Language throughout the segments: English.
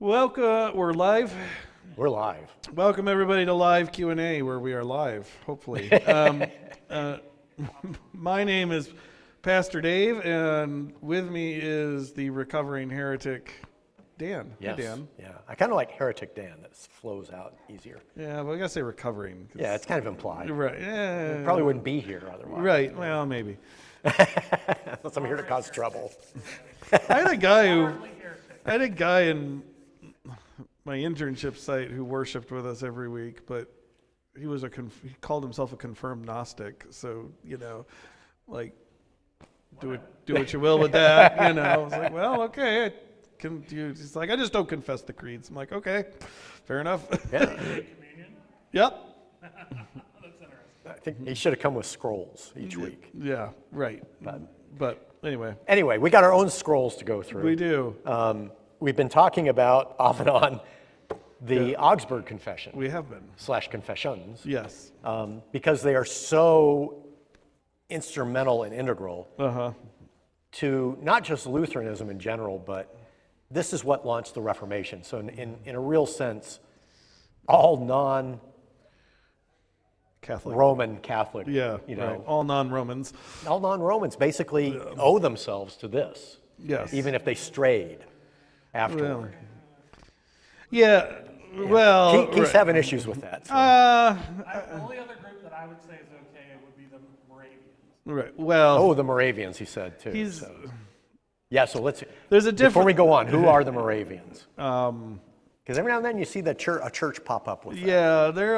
Welcome. We're live. We're live. Welcome everybody to live Q&A, where we are live. Hopefully. My name is Pastor Dave, and with me is the recovering heretic Dan. Yes. Hey, Dan. Yeah. I kind of like Heretic Dan. That flows out easier. Yeah, but I gotta say recovering. Yeah, it's kind of implied. Right. Yeah. Probably wouldn't be here otherwise. Right. Well, maybe. Unless I'm here to cause trouble. I had a guy in my internship site who worshipped with us every week, but he was he called himself a confirmed Gnostic. So, like, do what you will with that. I was like, well, okay. He's like, I just don't confess the creeds. I'm like, okay, fair enough. Yeah. Yep. That's interesting. I think he should have come with scrolls each week. Yeah, right. But anyway. Anyway, we got our own scrolls to go through. We do. We've been talking about, off and on, the Augsburg Confession. We have been. / Confessions. Yes. Because they are so instrumental and integral to not just Lutheranism in general, but this is what launched the Reformation. So in a real sense, all Roman Catholic, right. All non-Romans. All non-Romans basically owe themselves to this. Yes. Even if they strayed afterward. Yeah. Well, Keith's having issues with that. So. The only other group that I would say is okay would be the Moravians. Right. Well. The Moravians, he said too. Yeah. So let's. There's a difference. Before we go on, who are the Moravians? Because every now and then you see a church pop up with that. Yeah, they're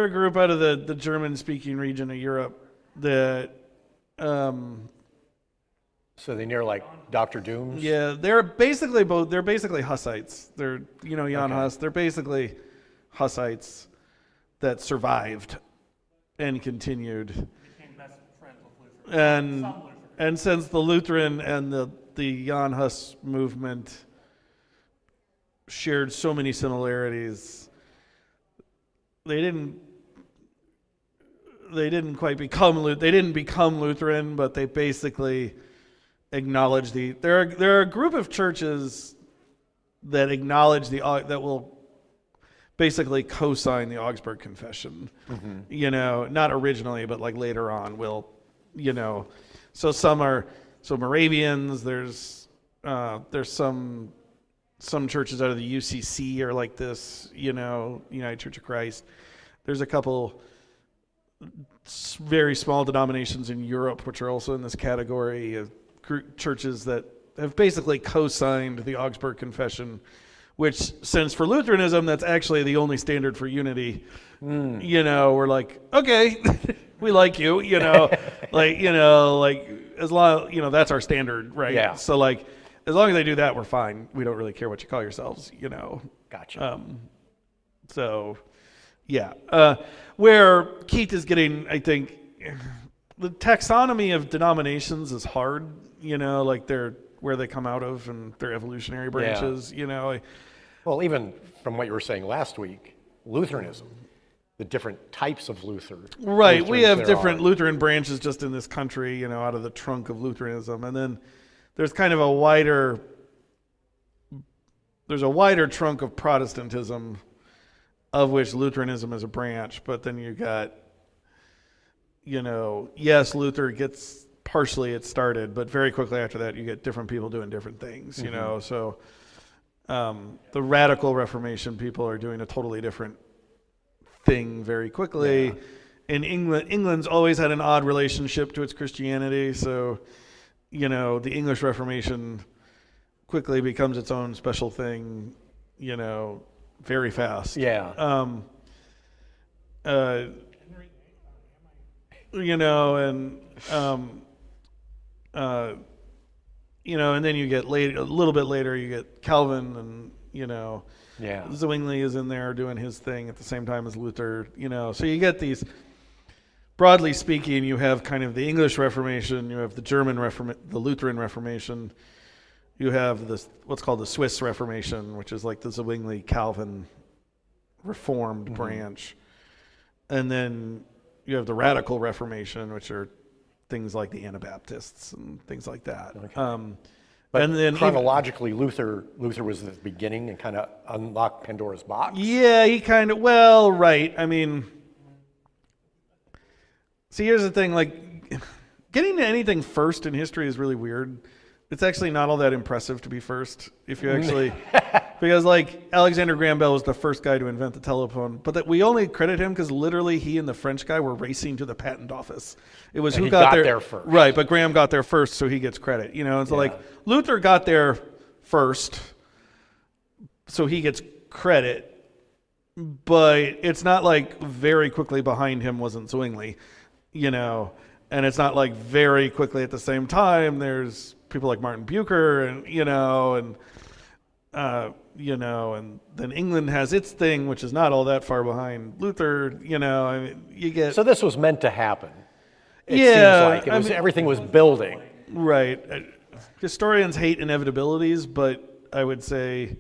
a group out of the German-speaking region of Europe that. So they near like Dr. Doom's? Yeah, they're basically Hussites. They're Jan Hus. They're basically Hussites that survived and continued. Became best friends with Luther. And since the Lutheran and the Jan Hus movement shared so many similarities, they didn't become Lutheran, but they basically acknowledge there are a group of churches that acknowledge that will basically co-sign the Augsburg Confession. Mm-hmm. Not originally, but like later on will, so so Moravians, there's some churches out of the UCC are like this, United Church of Christ. There's a couple very small denominations in Europe which are also in this category of churches that have basically co-signed the Augsburg Confession, which, since for Lutheranism that's actually the only standard for unity, we're like, okay, we like you, like as long, that's our standard, right? Yeah. So like, as long as they do that, we're fine. We don't really care what you call yourselves, Gotcha. So, yeah. Where Keith is getting, I think, the taxonomy of denominations is hard, like where they come out of and their evolutionary branches, Well, even from what you were saying last week, Lutheranism, the different types of Luther. Right, Lutherans we have different Lutheran branches just in this country, out of the trunk of Lutheranism. And then there's kind of a wider trunk of Protestantism, of which Lutheranism is a branch. But then you got, yes, Luther gets partially it started, but very quickly after that you get different people doing different things, So the radical Reformation people are doing a totally different thing very quickly. Yeah. In England's always had an odd relationship to its Christianity, so the English Reformation quickly becomes its own special thing, very fast. Yeah. And then you get a little bit later, you get Calvin, and Zwingli is in there doing his thing at the same time as Luther. So you get these. Broadly speaking, you have kind of the English Reformation, you have the German the Lutheran Reformation, you have what's called the Swiss Reformation, which is like the Zwingli Calvin Reformed branch, and then you have the Radical Reformation, which are things like the Anabaptists and things like that. Okay. But and then chronologically, Luther was at the beginning and kind of unlocked Pandora's box. Yeah, he kind of, well, right. I mean, see, here's the thing, like, getting to anything first in history is really weird. It's actually not all that impressive to be first, if you actually, because like Alexander Graham Bell was the first guy to invent the telephone, but that we only credit him because literally he and the French guy were racing to the patent office. It was And who he got got there, there first. right? But Graham got there first, so he gets credit, And so like Luther got there first, so he gets credit. But it's not like very quickly behind him wasn't Zwingli, and it's not like very quickly at the same time there's people like Martin Bucer and and then England has its thing, which is not all that far behind Luther. I mean, you get So this was meant to happen. It Yeah, seems like everything was building. right. Historians hate inevitabilities, but I would say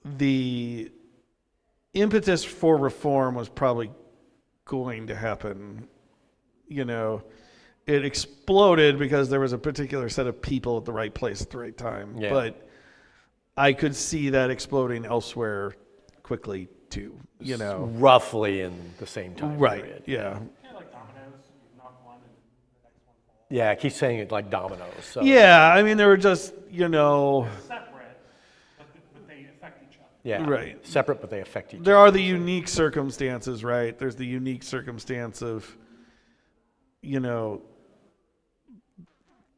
the impetus for reform was probably going to happen. It exploded because there was a particular set of people at the right place at the right time. Yeah. But I could see that exploding elsewhere quickly too. Roughly in the same time Right. period. Yeah. Kind of like dominoes, you knock one and the next one falls. Yeah, I keep saying it like dominoes. So. Yeah. I mean, there were just Separate, but they affect each other. Yeah. Right. Separate, but they affect each there other. are the unique circumstances, right? There's the unique circumstance of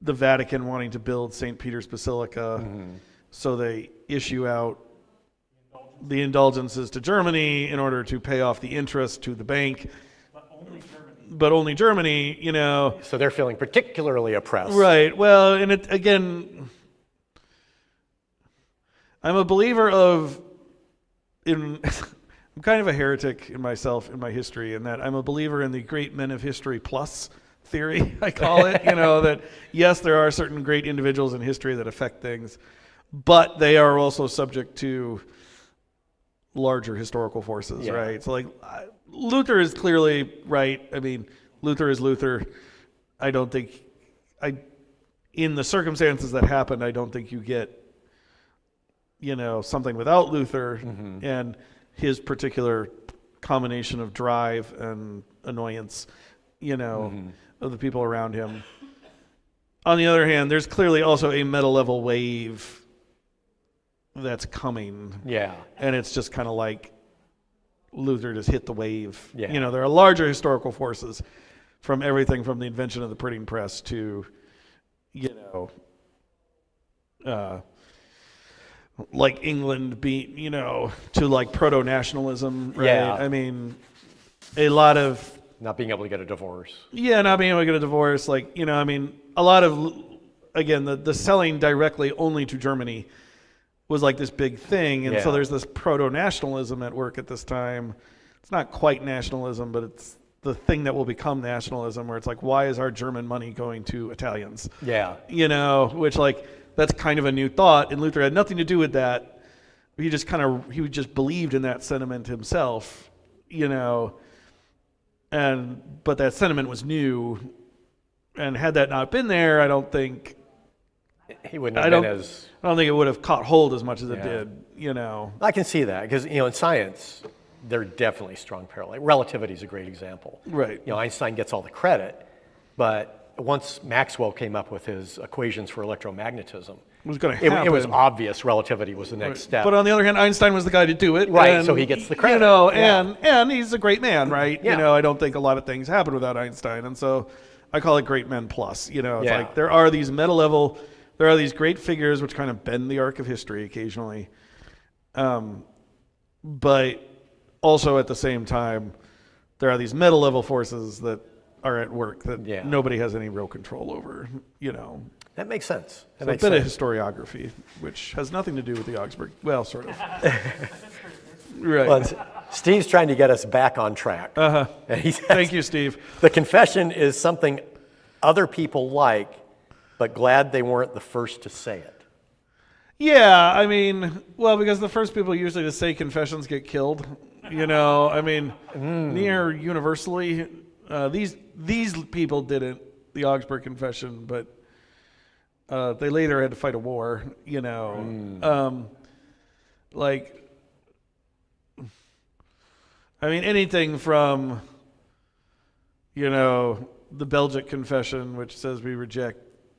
the Vatican wanting to build St. Peter's Basilica, so they issue out the indulgences to Germany in order to pay off the interest to the bank. But only Germany, So they're feeling particularly oppressed. Right. Well, and it again, I'm a believer I'm kind of a heretic in myself, in my history, in that I'm a believer in the great men of history plus theory, I call it. That yes, there are certain great individuals in history that affect things, but they are also subject to larger historical forces, right? So like Luther is clearly right. I mean, Luther is Luther. I don't think in the circumstances that happened, I don't think you get something without Luther and his particular combination of drive and annoyance, of the people around him. On the other hand, there's clearly also a meta level wave that's coming. Yeah. And it's just kind of like Luther just hit the wave. Yeah. There are larger historical forces from everything from the invention of the printing press to, like England being, to like proto-nationalism, right? Yeah. I mean, a lot of Not being able to get a divorce. Yeah, not being able to get a divorce, like, a lot of, again, the selling directly only to Germany was like this big thing. And so there's this proto-nationalism at work at this time. It's not quite nationalism, but it's the thing that will become nationalism, where it's like, why is our German money going to Italians? Yeah. Which like, that's kind of a new thought. And Luther had nothing to do with that. He just believed in that sentiment himself, but that sentiment was new, and had that not been there, I don't think He wouldn't have been as... I don't think it would have caught hold as much as it Yeah. did, I can see that, because, in science, there are definitely strong parallels. Relativity is a great example. Right. Einstein gets all the credit, but once Maxwell came up with his equations for electromagnetism, It was going to happen. it was obvious relativity was the next step. But on the other hand, Einstein was the guy to do it. Right, and, so he gets the credit. And he's a great man, right? Yeah. I don't think a lot of things happen without Einstein. And so I call it great men plus. It's Yeah. like there are these meta level, there are these great figures which kind of bend the arc of history occasionally. But also at the same time, there are these meta level forces that are at work that nobody has any real control over, That makes sense. That So a makes bit sense. of historiography, which has nothing to do with the Augsburg. Well, sort of. Right. Well, Steve's trying to get us back on track. Uh-huh. And he says, Thank you, Steve. the confession is something other people like, but glad they weren't the first to say it. Yeah, I mean, well, because the first people usually to say confessions get killed. I mean, near universally, these people didn't, the Augsburg Confession, but They later had to fight a war, you know. Like, I mean, anything from, you know, the Belgic Confession, which says we reject,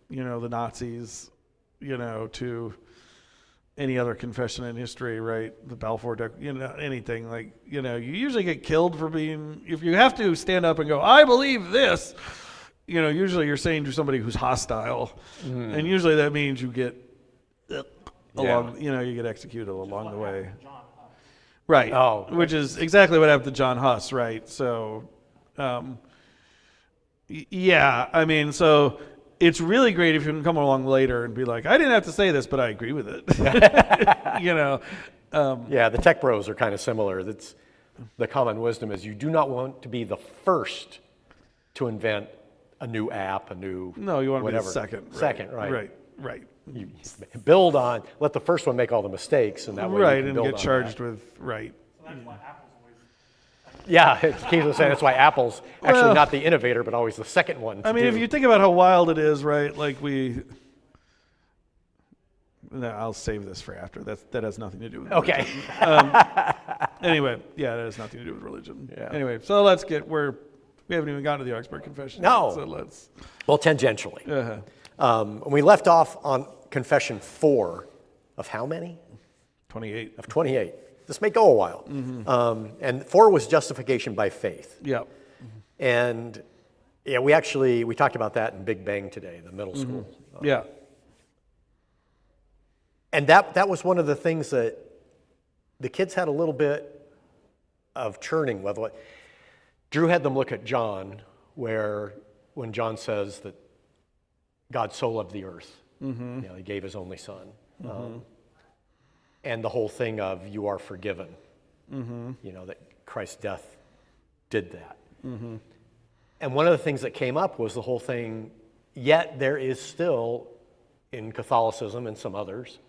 you know, the Nazis, you know, to any other confession in history, right? The Balfour Declaration, you know, anything. Like, you know, you usually get killed for being, if you have to stand up and go, I believe this, you know, usually you're saying to somebody who's hostile. And usually that means you get along, you know, you get executed along the way. Right. Oh. Which is exactly what happened to John Huss, right? So, yeah, I mean, so it's really great if you can come along later and be like, I didn't have to say this, but I agree with it. You know? Yeah, the tech bros are kind of similar. That's the common wisdom is you do not want to be the first to invent a new app, a new No, you want to whatever. be the second. Right. Second, right. Right. You build on, let the first one make all the mistakes, and that way Right, you can and build get on charged that. with, right. So that's why Apple's always. Yeah, Keith was saying that's why Apple's actually Well, not the innovator, but always the second one to I mean, do. if you think about how wild it is, right? Like no, I'll save this for after. That has nothing to do with Okay. Anyway, yeah, that has nothing to do with religion. Yeah. Anyway, so let's get we haven't even gotten to the Augsburg Confession. No. Yet, so let's. Well, tangentially. Uh-huh. We left off on Confession 4 of how many? 28. Of 28. This may go a while. And 4 was justification by faith. Yeah. And yeah, we talked about that in Big Bang today, the middle school. Yeah. And that was one of the things that the kids had a little bit of churning with. Drew had them look at John, when John says that God so loved the earth, you know, he gave his only son. And the whole thing of you are forgiven, you know, that Christ's death did that. And one of the things that came up was the whole thing, yet there is still, in Catholicism and some others,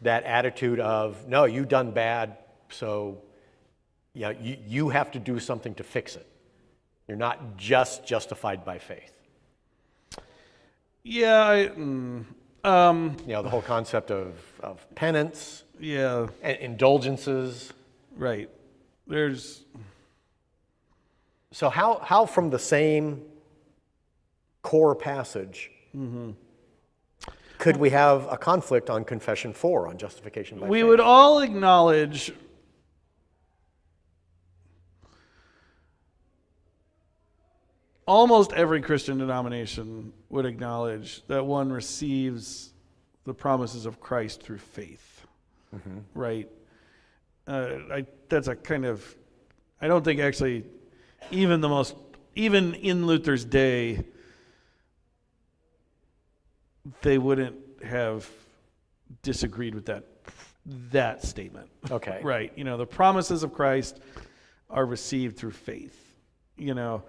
that attitude of, no, you've done bad, so yeah, you have to do something to fix it. You're not just justified by faith. Yeah. You know, the whole concept of penance, Yeah. and indulgences. Right. There's. So how from the same core passage could we have a conflict on Confession 4, on justification by faith? We would all acknowledge. Almost every Christian denomination would acknowledge that one receives the promises of Christ through faith, right? That's a kind of, I don't think actually, even in Luther's day, they wouldn't have disagreed with that statement. Okay. Right. You know, the promises of Christ are received through faith. You know,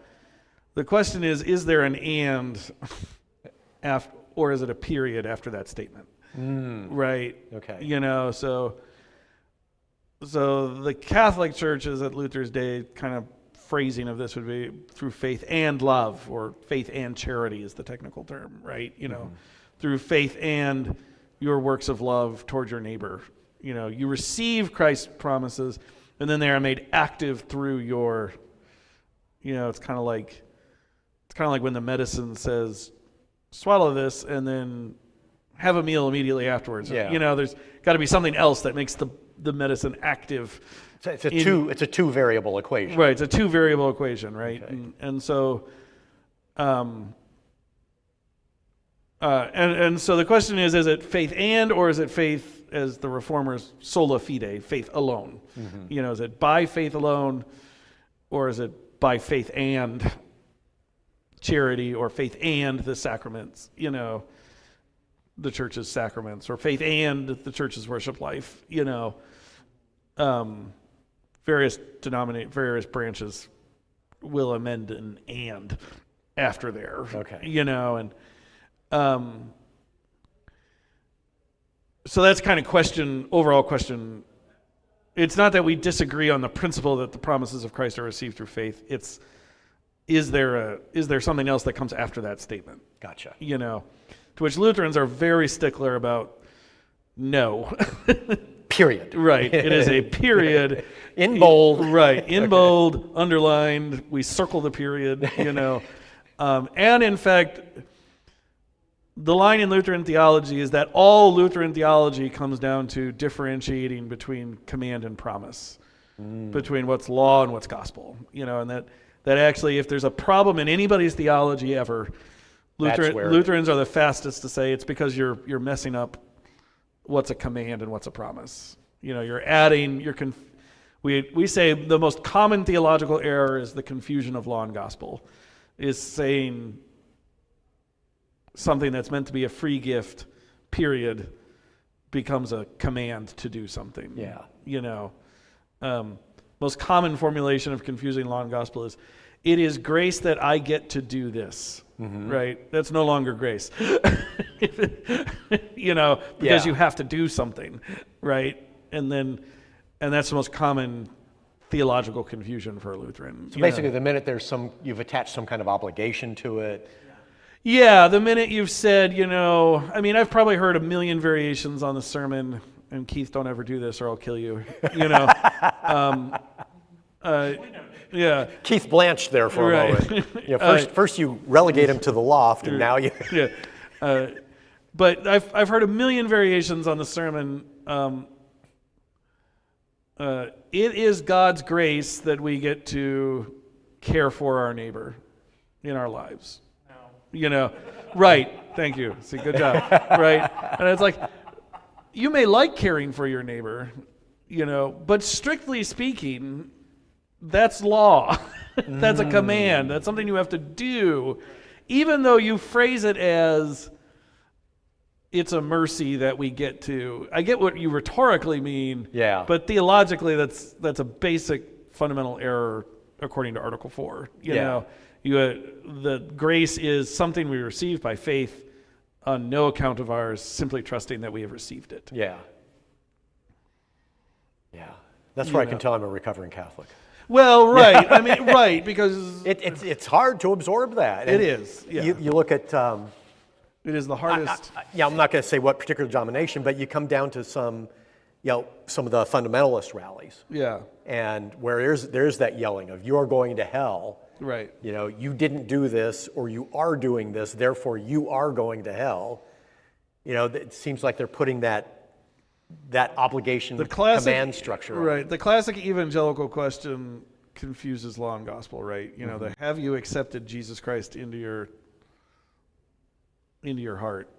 the question is there an and after, or is it a period after that statement? Right. Okay. You know, so the Catholic churches at Luther's day, kind of phrasing of this would be through faith and love, or faith and charity is the technical term, right? You know, through faith and your works of love toward your neighbor. You know, you receive Christ's promises, and then they are made active through your, you know, it's kind of like when the medicine says, swallow this and then have a meal immediately afterwards. Yeah. You know, there's got to be something else that makes the medicine active. It's a two variable equation. Right, it's a two variable equation, right? Okay. And so, and so the question is it faith and, or is it faith as the Reformers, sola fide, faith alone? You know, is it by faith alone, or is it by faith and charity, or faith and the sacraments, you know, the church's sacraments, or faith and the church's worship life, you know? Various branches will amend an and after there. Okay. You know, and so that's kind of overall question. It's not that we disagree on the principle that the promises of Christ are received through faith. It's is there something else that comes after that statement? Gotcha. You know, To which Lutherans are very stickler about no. Period. Right. It is a period. In bold. Right. In bold, underlined. We circle the period, and in fact, the line in Lutheran theology is that all Lutheran theology comes down to differentiating between command and promise, between what's law and what's gospel. And that actually, if there's a problem in anybody's theology ever, Lutherans are the fastest to say it's because you're messing up what's a command and what's a promise. You're adding, we say the most common theological error is the confusion of law and gospel, is saying something that's meant to be a free gift, period, becomes a command to do something. Yeah. Most common formulation of confusing law and gospel is, it is grace that I get to do this. Right? That's no longer grace. Because you have to do something, right? And that's the most common theological confusion for a Lutheran. So basically, the minute you've attached some kind of obligation to it. Yeah, the minute you've said, I've probably heard a million variations on the sermon, and Keith, don't ever do this or I'll kill you. Yeah. Keith blanched there for a moment. First you relegate him to the loft, and now you. Yeah. But I've heard a million variations on the sermon. It is God's grace that we get to care for our neighbor in our lives. Right. Thank you. See, good job. Right. And it's like, you may like caring for your neighbor, but strictly speaking, that's law. That's a command. That's something you have to do, even though you phrase it as it's a mercy that we get to. I get what you rhetorically mean, but theologically that's a basic fundamental error according to Article 4. The grace is something we receive by faith on no account of ours, simply trusting that we have received it. Yeah. That's where I can tell I'm a recovering Catholic. Well, right. Right, because it's hard to absorb that. It is. Yeah. You look at. It is the hardest. I'm not going to say what particular denomination, but you come down to some of the fundamentalist rallies. Yeah. And where there's that yelling of "You are going to hell." Right. You didn't do this, or you are doing this, therefore you are going to hell. It seems like they're putting that obligation command structure. Right. The classic evangelical question confuses law and gospel, right? Have you accepted Jesus Christ into your heart?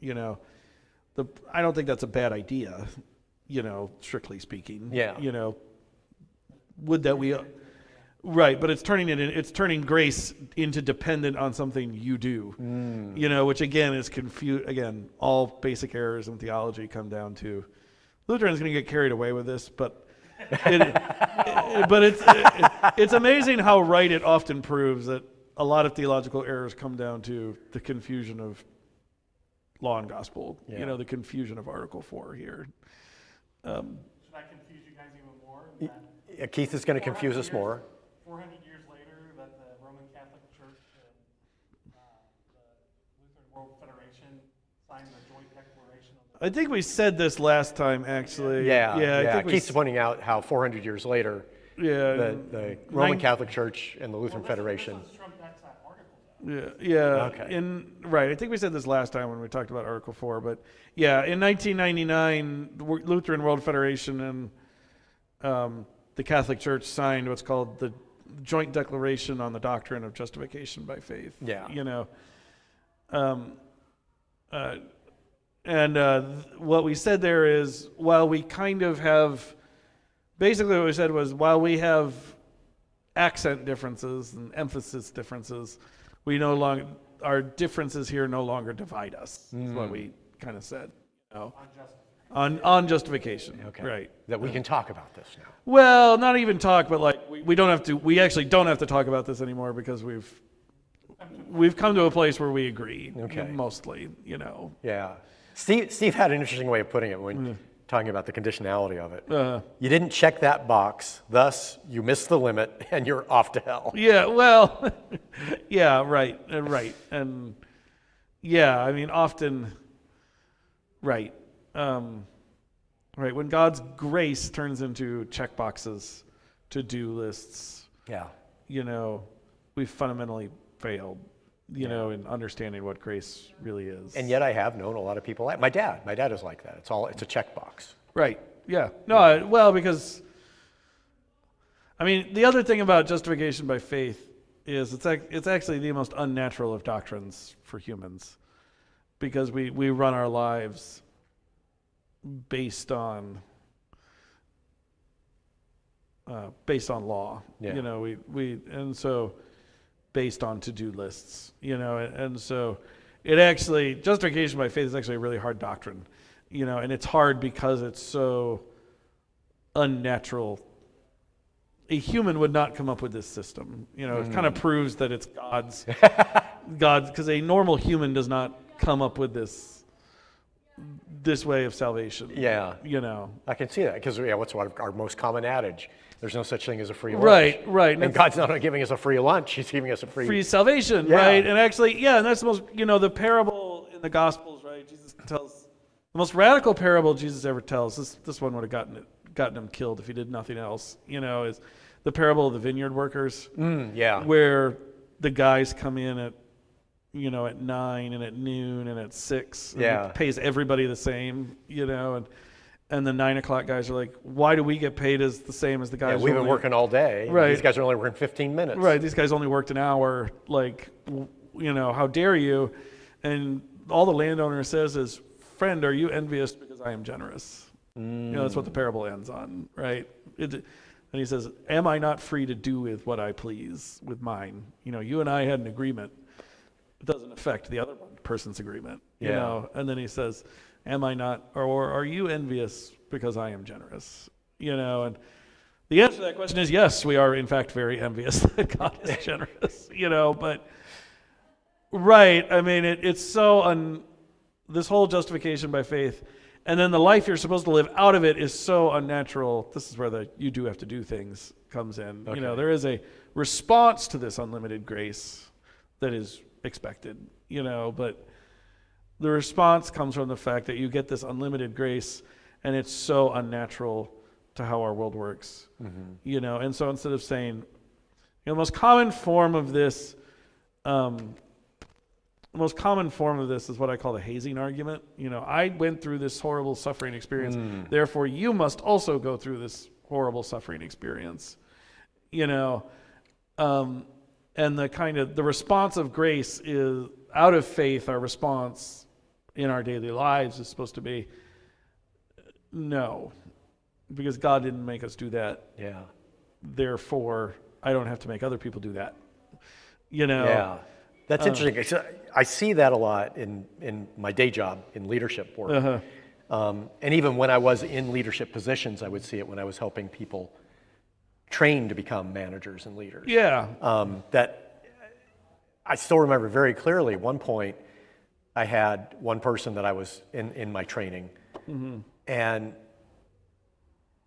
I don't think that's a bad idea, strictly speaking. Yeah. Would that we right, but it's turning grace into dependent on something you do. Which again is again, all basic errors in theology come down to Lutherans going to get carried away with this, but it's amazing how right it often proves that a lot of theological errors come down to the confusion of law and gospel. The confusion of Article 4 here. Should I confuse you guys even more? Keith is going to confuse us more. 400 years later, that the Roman Catholic Church and the Lutheran World Federation signed the joint declaration. I think we said this last time, actually. Yeah. I think Keith's pointing out how 400 years later, the Roman Catholic Church and the Lutheran Federation. That's that article. Yeah. Okay. Right. I think we said this last time when we talked about Article 4, but in 1999, the Lutheran World Federation and the Catholic Church signed what's called the Joint Declaration on the Doctrine of Justification by Faith. Yeah. What we said there is, while we kind of have, basically what we said was, while we have accent differences and emphasis differences, our differences here no longer divide us. Is what we kind of said. On justification. Okay. Right. That we can talk about this now. Well, not even talk, but we actually don't have to talk about this anymore because we've come to a place where we agree. Okay. Mostly, Yeah. Steve had an interesting way of putting it when talking about the conditionality of it. You didn't check that box, thus you missed the limit and you're off to hell. Yeah, well, yeah, right. And, yeah, I mean, often, right. Right, when God's grace turns into checkboxes, to-do lists, Yeah. we've fundamentally failed, in understanding what grace really is. And yet I have known a lot of people, my dad is like that. It's a checkbox. Right, yeah. No, well, because, I mean, the other thing about justification by faith is it's actually the most unnatural of doctrines for humans, because we run our lives based on law. Yeah. We and so based on to-do lists, and so it actually, justification by faith is actually a really hard doctrine, and it's hard because it's so unnatural. A human would not come up with this system. It kind of proves that it's God's, because a normal human does not come up with this way of salvation. Yeah. I can see that, because what's our most common adage? There's no such thing as a free lunch. Right. And God's not giving us a free lunch, he's giving us a free salvation, Yeah. right? And actually, and that's the most, the parable in the Gospels, right? Jesus tells the most radical parable Jesus ever tells. This one would have gotten him killed if he did nothing else. Is the parable of the vineyard workers. Yeah. Where the guys come in at 9 and at noon and at 6. And Yeah. it pays everybody the same. And the 9 o'clock guys are like, why do we get paid as the same as the guys? We've been working all day. Right. These guys are only working 15 minutes. Right. These guys only worked an hour. Like, how dare you? And all the landowner says is, friend, are you envious because I am generous? That's what the parable ends on, right? And he says, am I not free to do with what I please with mine? You and I had an agreement. It doesn't affect the other person's agreement, And then he says, am I not, or are you envious because I am generous? And the answer to that question is yes, we are in fact very envious that God is generous, but right, I mean, it's so, this whole justification by faith, and then the life you're supposed to live out of it is so unnatural. This is where you do have to do things comes in. Okay. There is a response to this unlimited grace that is expected, but the response comes from the fact that you get this unlimited grace and it's so unnatural to how our world works. And so instead of saying, the most common form of this is what I call the hazing argument. I went through this horrible suffering experience, therefore you must also go through this horrible suffering experience. And the response of grace is, out of faith, our response in our daily lives is supposed to be, no, because God didn't make us do that. Yeah. Therefore, I don't have to make other people do that. Yeah. That's interesting. So I see that a lot in my day job in leadership work. And even when I was in leadership positions, I would see it when I was helping people train to become managers and leaders. Yeah. That I still remember very clearly. At one point, I had one person that I was in my training, and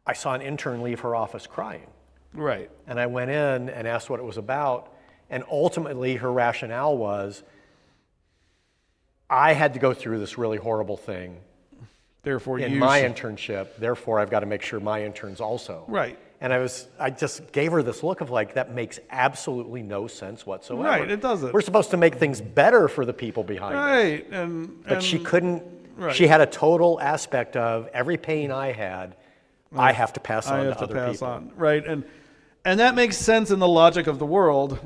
I saw an intern leave her office crying. Right. And I went in and asked what it was about, and ultimately her rationale was, I had to go through this really horrible thing Therefore, in my internship, therefore I've got to make sure my interns also. Right. And I just gave her this look of like, that makes absolutely no sense whatsoever. Right, it doesn't. We're supposed to make things better for the people behind us. Right. But she couldn't, Right. she had a total aspect of every pain I had, I have to pass on to other people. On. Right. And that makes sense in the logic of the world.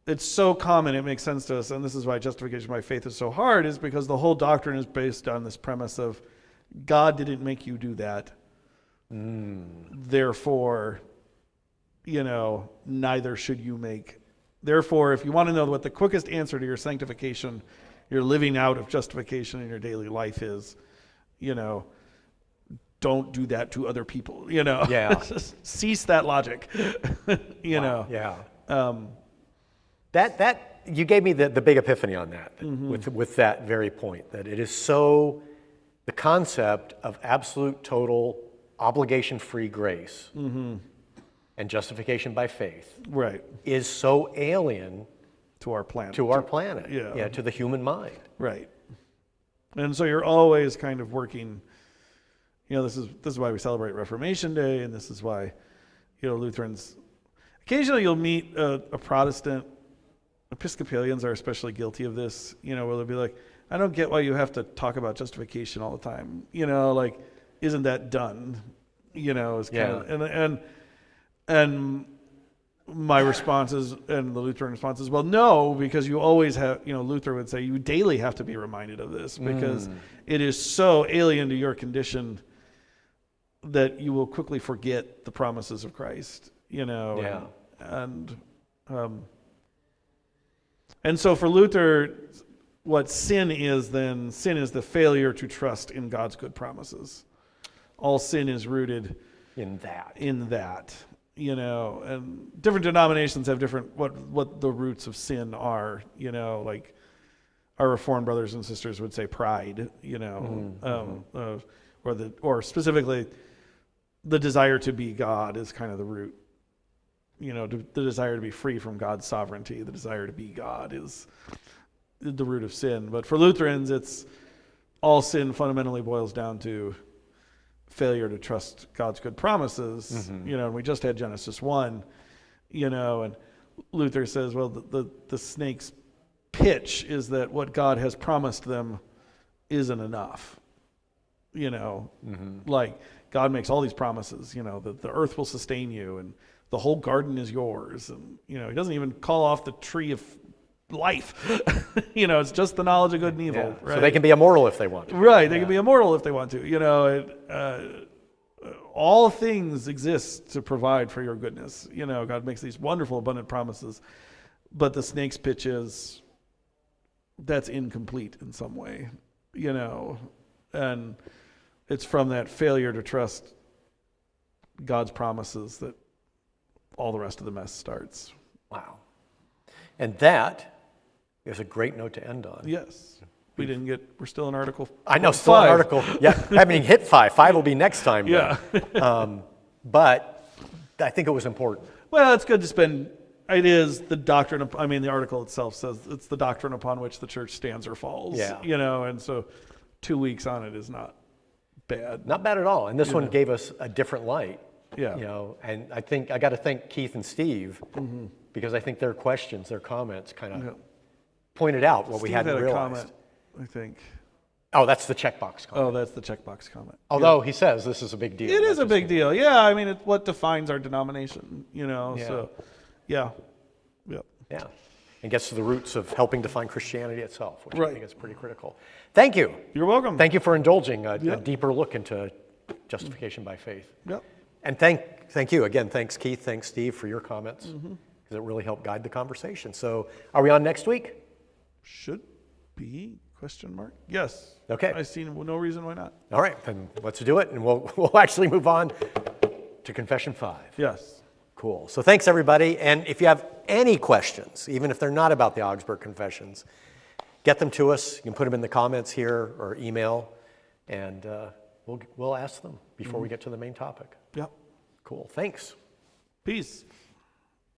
It's so common, it makes sense to us. And this is why justification by faith is so hard, is because the whole doctrine is based on this premise of God didn't make you do that. Therefore, neither should you make. Therefore, if you want to know what the quickest answer to your sanctification, your living out of justification in your daily life is, don't do that to other people, Yeah. Cease that logic, Wow. Yeah. That you gave me the big epiphany on that, with that very point, that it is so, the concept of absolute, total, obligation-free grace and justification by faith Right. is so alien our planet. To our planet. Yeah. To the human mind. Right. And so you're always kind of working, this is why we celebrate Reformation Day, and this is why, Lutherans, occasionally you'll meet a Protestant. Episcopalians are especially guilty of this, where they'll be like, I don't get why you have to talk about justification all the time. Like, isn't that done? Is kind of, and my response is, and the Lutheran response is, well, no, because you always have, Luther would say, you daily have to be reminded of this because it is so alien to your condition that you will quickly forget the promises of Christ, and so for Luther, what sin is the failure to trust in God's good promises. All sin is rooted in that. And different denominations have different, what the roots of sin are, like our Reformed brothers and sisters would say pride, or specifically the desire to be God is kind of the root. The desire to be free from God's sovereignty, the desire to be God is the root of sin. But for Lutherans, it's all sin fundamentally boils down to failure to trust God's good promises. And we just had Genesis 1, and Luther says, well, the snake's pitch is that what God has promised them isn't enough. Like God makes all these promises, that the earth will sustain you and the whole garden is yours. And, he doesn't even call off the tree of life. It's just the knowledge of good and evil. Right? So they can be immortal if they want to. Right. They can be immortal if they want to. All things exist to provide for your goodness. God makes these wonderful, abundant promises. But the snake's pitch is that's incomplete in some way. And it's from that failure to trust God's promises that all the rest of the mess starts. Wow. And that is a great note to end on. Yes. We're still in Article 5. I know, still an article. Yeah, haven't even hit 5. 5 will be next time. Yeah. But I think it was important. Well, it's good to spend, it is the doctrine, the article itself says it's the doctrine upon which the church stands or falls. Yeah. And so 2 weeks on it is not bad. Not bad at all. And this one gave us a different light. Yeah. And I think I got to thank Keith and Steve because I think their questions, their comments kind of pointed out what we hadn't realized. Comment, I think. Oh, that's the checkbox comment. Oh, that's the checkbox comment. Although he says this is a big deal. It is a big deal. Yeah, it's what defines our denomination, so yeah. And gets to the roots of helping define Christianity itself, which Right. I think is pretty critical. Thank you. You're welcome. Thank you for indulging a deeper look into justification by faith. Yep. And thank you. Again, thanks Keith, thanks Steve for your comments, because it really helped guide the conversation. So are we on next week? Should be, ? Yes. Okay. I see no reason why not. All right, then let's do it, and we'll actually move on to Confession 5. Yes. Cool. So thanks, everybody. And if you have any questions, even if they're not about the Augsburg Confessions, get them to us. You can put them in the comments here or email, and we'll ask them before we get to the main topic. Yep. Cool. Thanks. Peace.